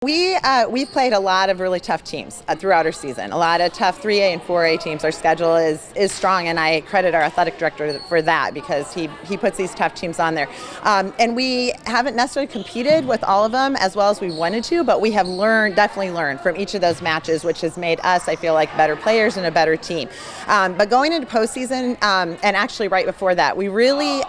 We've played a lot of really tough teams throughout our season. A lot of tough 3A and 4A teams. Our schedule is strong, and I credit our athletic director for that because he puts these tough teams on there. And we haven't necessarily competed with all of them as well as we wanted to, but we have definitely learned from each of those matches, which has made us, I feel like, better players and a better team. But going into postseason, and actually right before that, we really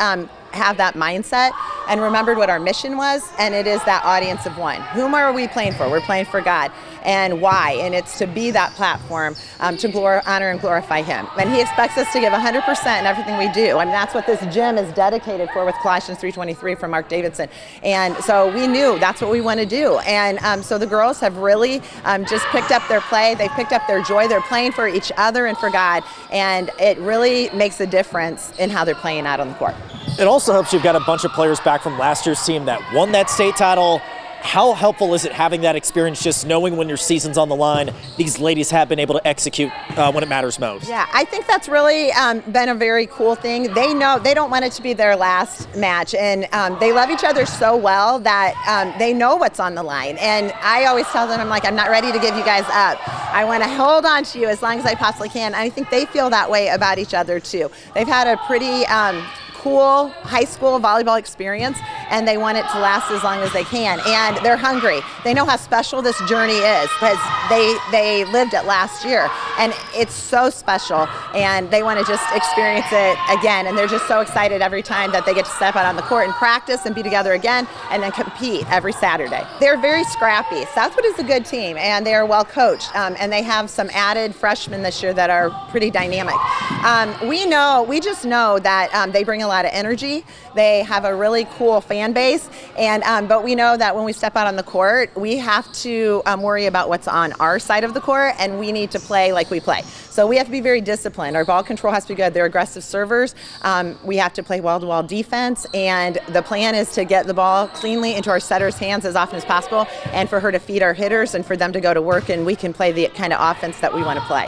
have that mindset and remembered what our mission was, and it is that audience of one. Whom are we playing for? We're playing for God. And why? And it's to be that platform to honor and glorify Him. And He expects us to give 100% in everything we do. I mean, that's what this gym is dedicated for with Colossians 3:23 from Mark Davidson. And so we knew that's what we want to do. And so the girls have really just picked up their play. They've picked up their joy. They're playing for each other and for God. And it really makes a difference in how they're playing out on the court. It also helps you've got a bunch of players back from last year's team that won that state title. How helpful is it having that experience, just knowing when your season's on the line, these ladies have been able to execute when it matters most? Yeah, I think that's really been a very cool thing. They know they don't want it to be their last match, and they love each other so well that they know what's on the line. And I always tell them, I'm not ready to give you guys up. I want to hold on to you as long as I possibly can. And I think they feel that way about each other too. They've had a pretty cool high school volleyball experience, and they want it to last as long as they can. And they're hungry. They know how special this journey is because they lived it last year, and it's so special, and they want to just experience it again. And they're just so excited every time that they get to step out on the court and practice and be together again and then compete every Saturday. They're very scrappy. Southwood is a good team, and they are well coached, and they have some added freshmen this year that are pretty dynamic. We just know that they bring a lot of energy. They have a really cool fan base, and but we know that when we step out on the court, we have to worry about what's on our side of the court, and we need to play like we play. So we have to be very disciplined. Our ball control has to be good. They're aggressive servers. We have to play wall-to-wall defense, and the plan is to get the ball cleanly into our setter's hands as often as possible, and for her to feed our hitters and for them to go to work, and we can play the kind of offense that we want to play.